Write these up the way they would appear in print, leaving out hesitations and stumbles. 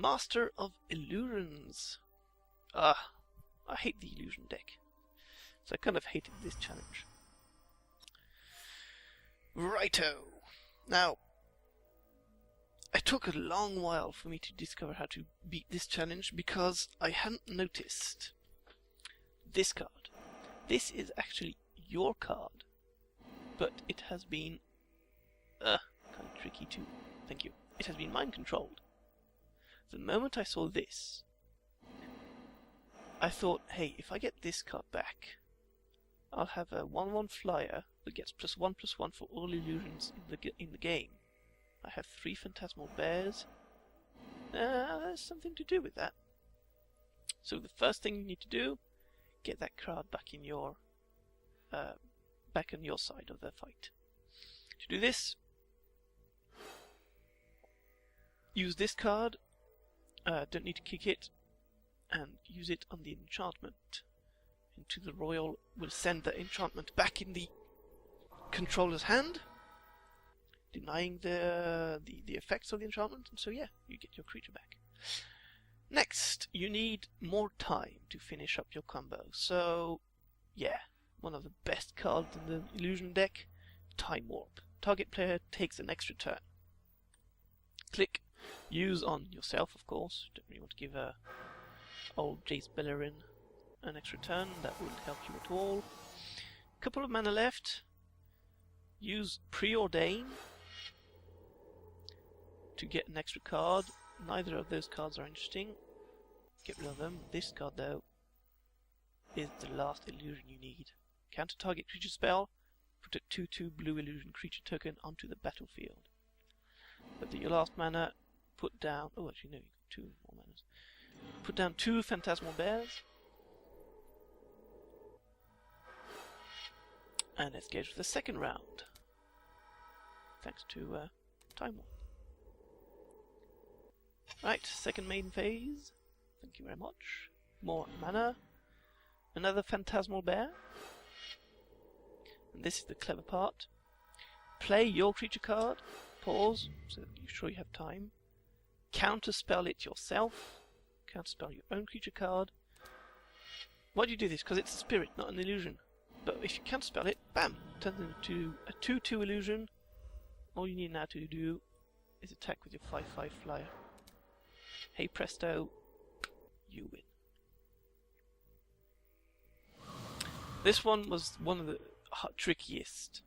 Master of Illusions. I hate the illusion deck. So I kind of hated this challenge. Righto. Now, it took a long while for me to discover how to beat this challenge because I hadn't noticed this card. This is actually your card, but it has been kind of tricky too. Thank you. It has been mind controlled. The moment I saw this, I thought, hey, if I get this card back, I'll have a 1/1 flyer that gets +1/+1 for all illusions in the game. I have 3 Phantasmal Bears. There's something to do with that. So the first thing you need to do, get that card back in your back on your side of the fight. To do this, use this card. Don't need to kick it, and use it on the enchantment. Into the royal will send the enchantment back in the controller's hand, denying the effects of the enchantment, and so yeah, you get your creature back. Next, you need more time to finish up your combo. So yeah, one of the best cards in the illusion deck, Time Warp. Target player takes an extra turn. Click. Use on yourself, of course. Don't really want to give old Jace Bellerin an extra turn. That wouldn't help you at all. Couple of mana left. Use Preordain to get an extra card. Neither of those cards are interesting. Get rid of them. This card, though, is the last illusion you need. Counter target creature spell. Put a 2/2 blue illusion creature token onto the battlefield. But your last mana, put down... Oh, actually, no, you got 2 more manas. Put down 2 Phantasmal Bears. And let's go to the second round. Thanks to Time Warp. Right, second main phase. Thank you very much. More mana. Another Phantasmal Bear. And this is the clever part. Play your creature card. Pause, so that you're sure you have time. Counterspell it yourself. Counterspell your own creature card. Why do you do this? Because it's a spirit, not an illusion. But if you counterspell it, bam! Turns into a 2/2 illusion. All you need now to do is attack with your 5/5 flyer. Hey presto, you win. This one was one of the trickiest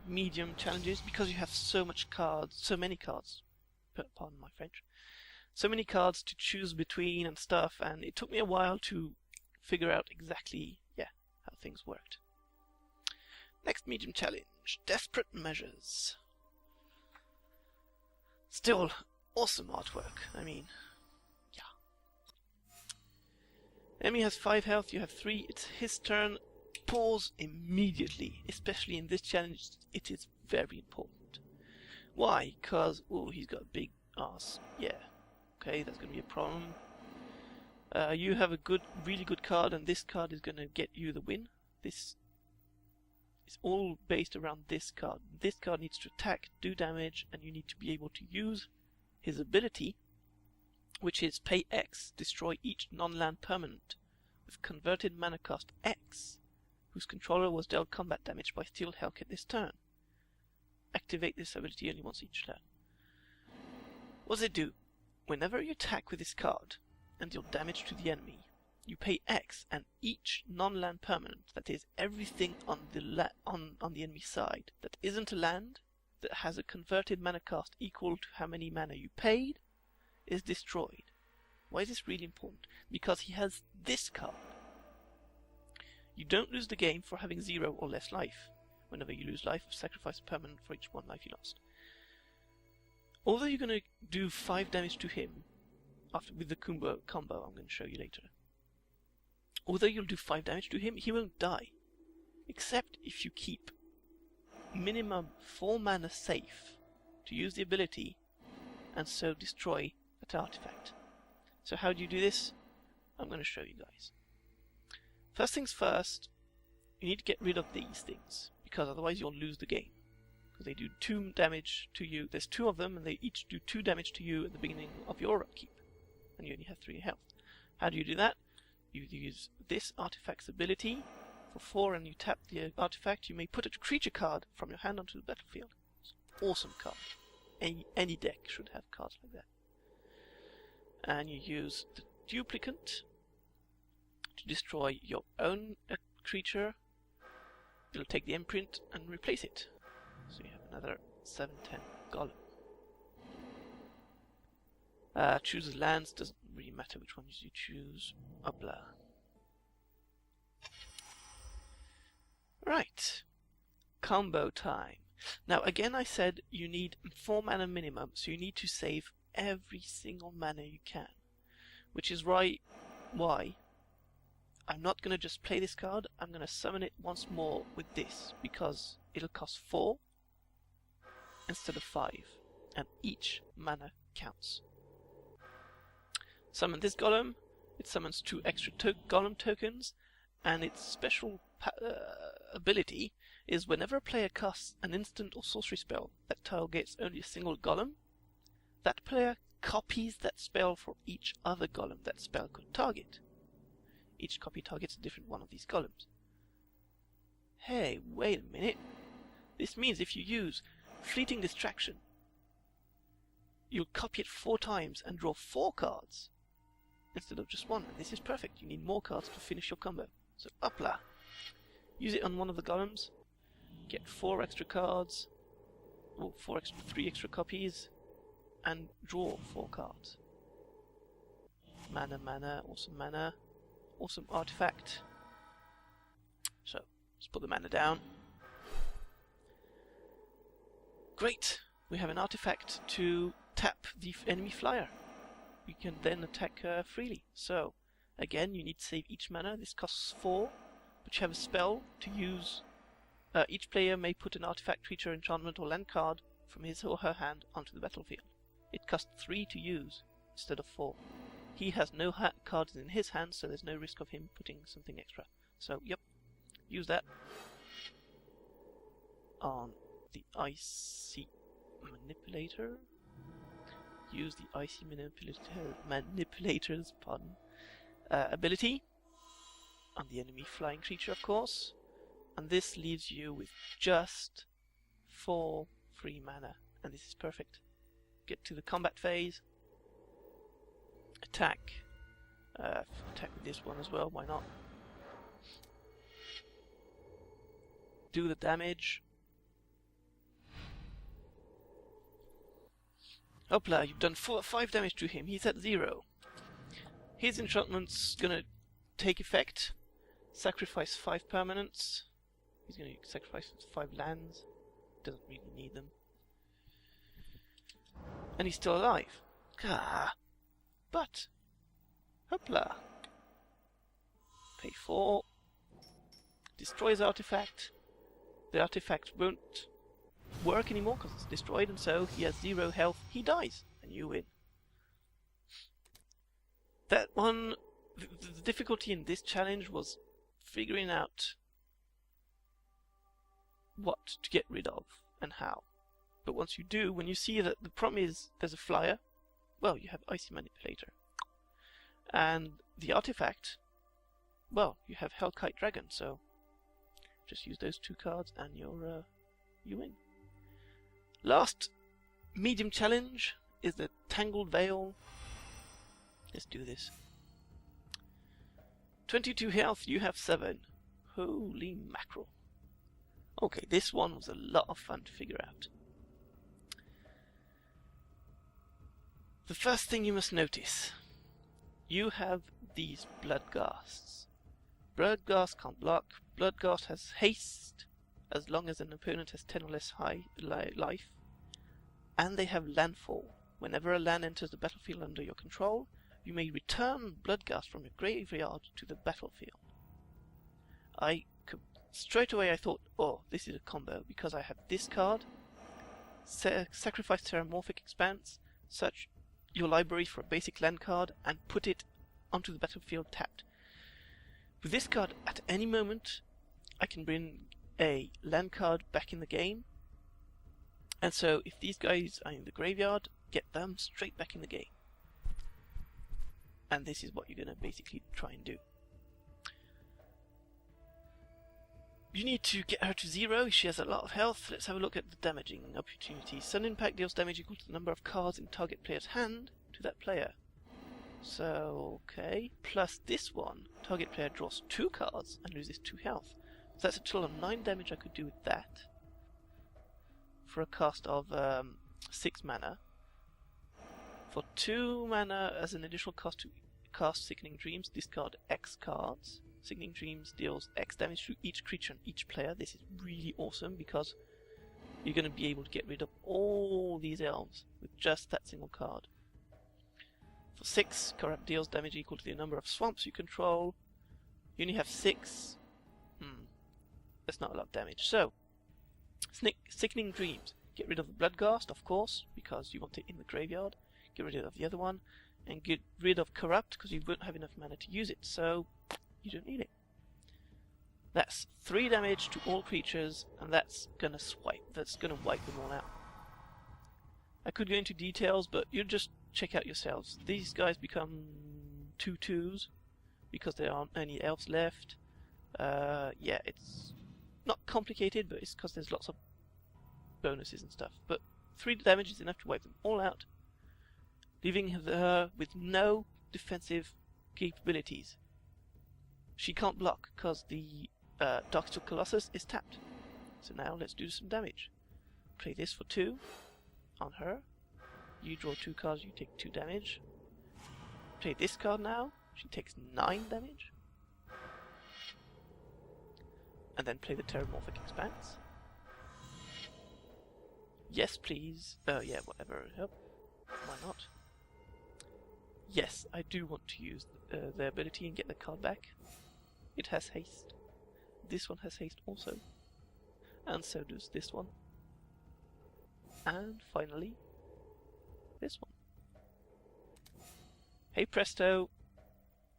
medium challenges because you have so many cards, pardon my French, so many cards to choose between and stuff, and it took me a while to figure out exactly, how things worked. Next medium challenge, Desperate Measures. Still awesome artwork, I mean, Enemy has 5 health, you have 3, it's his turn. Pause immediately, especially in this challenge, it is very important. Why? Because, he's got a big ass. Yeah, okay, that's going to be a problem. You have a really good card, and this card is going to get you the win. This is all based around this card. This card needs to attack, do damage, and you need to be able to use his ability, which is pay X, destroy each non-land permanent with converted mana cost X, whose controller was dealt combat damage by Steel Hellcat this turn. Activate this ability only once each turn. What does it do? Whenever you attack with this card and deal damage to the enemy, you pay X, and each non-land permanent, that is everything on the enemy side that isn't a land, that has a converted mana cost equal to how many mana you paid, is destroyed. Why is this really important? Because he has this card. You don't lose the game for having 0 or less life. Whenever you lose life, sacrifice a permanent for each 1 life you lost. Although you're going to do 5 damage to him with the combo I'm going to show you later. Although you'll do 5 damage to him, he won't die. Except if you keep minimum 4 mana safe to use the ability and so destroy that artifact. So how do you do this? I'm going to show you guys. First things first, you need to get rid of these things, because otherwise you'll lose the game. Because they do 2 damage to you. There's 2 of them, and they each do 2 damage to you at the beginning of your upkeep. and you only have 3 health. How do you do that? You use this artifact's ability for 4, and you tap the artifact. You may put a creature card from your hand onto the battlefield. It's an awesome card. Any deck should have cards like that. And you use the duplicate to destroy your own creature. It'll take the imprint and replace it. So you have another 7/10 golem. Chooses lands, doesn't really matter which ones you choose. Blah. Right. Combo time. Now again I said you need 4 mana minimum, so you need to save every single mana you can. Which is why I'm not going to just play this card, I'm going to summon it once more with this, because it'll cost 4 instead of 5, and each mana counts. Summon this golem, it summons 2 extra golem tokens, and its special ability is whenever a player casts an instant or sorcery spell that targets only a single golem, that player copies that spell for each other golem that spell could target. Each copy targets a different one of these golems. Hey, wait a minute. This means if you use Fleeting Distraction, you'll copy it 4 times and draw 4 cards instead of just 1. And this is perfect. You need more cards to finish your combo. So upla. Use it on one of the golems. Get 4 extra cards, or 3 extra copies, and draw 4 cards. Mana, awesome artifact. So let's put the mana down. Great, we have an artifact to tap the enemy flyer. We can then attack freely. So again, you need to save each mana. This costs 4, but you have a spell to use. Each player may put an artifact, creature, enchantment, or land card from his or her hand onto the battlefield. It costs 3 to use instead of 4. He has no cards in his hand, so there's no risk of him putting something extra. So, yep, use that on the Icy Manipulator. Use the Icy Manipulator's ability on the enemy flying creature, of course. And this leaves you with just 4 free mana, and this is perfect. Get to the combat phase. Attack. Attack with this one as well, why not? Do the damage. Hopla, you've done 5 damage to him. He's at 0. His enchantment's gonna take effect. Sacrifice 5 permanents. He's gonna sacrifice 5 lands. Doesn't really need them. And he's still alive. Ah. But, hopla. Pay 4. Destroys artifact. The artifact won't work anymore because it's destroyed, and so he has 0 health. He dies, and you win. That one, the difficulty in this challenge was figuring out what to get rid of and how. But once you do, when you see that the problem is there's a flyer, well, you have Icy Manipulator. And the artifact, well, you have Hellkite Dragon, so just use those 2 cards and you win. Last medium challenge is the Tangled Veil. Let's do this. 22 health, you have 7. Holy mackerel. Okay, this one was a lot of fun to figure out. The first thing you must notice, you have these Bloodghasts. Bloodghast can't block. Bloodghast has haste as long as an opponent has 10 or less high life. And they have landfall. Whenever a land enters the battlefield under your control, you may return Bloodghast from your graveyard to the battlefield. Straight away I thought, oh, this is a combo, because I have this card, sacrifice Terramorphic Expanse, search your library for a basic land card, and put it onto the battlefield tapped. With this card, at any moment, I can bring a land card back in the game, and so if these guys are in the graveyard, get them straight back in the game. And this is what you're going to basically try and do. You need to get her to 0. She has a lot of health. Let's have a look at the damaging opportunities. Sudden impact deals damage equal to the number of cards in target player's hand to that player. So, okay. Plus this one, target player draws 2 cards and loses 2 health. So that's a total of 9 damage I could do with that. For a cost of 6 mana. For 2 mana as an additional cost to cast Sickening Dreams, discard X cards. Sickening Dreams deals X damage to each creature and each player. This is really awesome because you're going to be able to get rid of all these elves with just that single card. For 6, Corrupt deals damage equal to the number of swamps you control. You only have 6. That's not a lot of damage. So, Sickening Dreams. Get rid of the Bloodghast, of course, because you want it in the graveyard. Get rid of the other one. And get rid of Corrupt, because you won't have enough mana to use it. So, you don't need it. That's 3 damage to all creatures, and that's gonna swipe. That's gonna wipe them all out. I could go into details, but you'll just check out yourselves. These guys become 2/2s because there aren't any elves left. Yeah, it's not complicated, but it's because there's lots of bonuses and stuff. But 3 damage is enough to wipe them all out, leaving her with no defensive capabilities. She can't block because the Darksteel Colossus is tapped. So now let's do some damage. Play this for 2 on her. You draw 2 cards, you take 2 damage. Play this card now. She takes 9 damage. And then play the Terramorphic Expanse. Yes, please. Yeah, whatever. Yep. Why not? Yes, I do want to use the ability and get the card back. It has haste. This one has haste also. And so does this one. And finally, this one. Hey presto!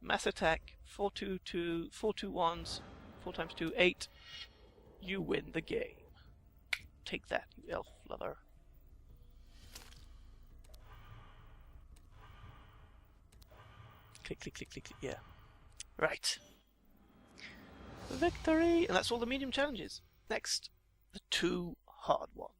Mass attack, 4/2/2, 4/2/1s, 4 times 2, 8. You win the game. Take that, you elf lover. Click, click, click, click, click, yeah. Right. Victory! And that's all the medium challenges. Next, the 2 hard ones.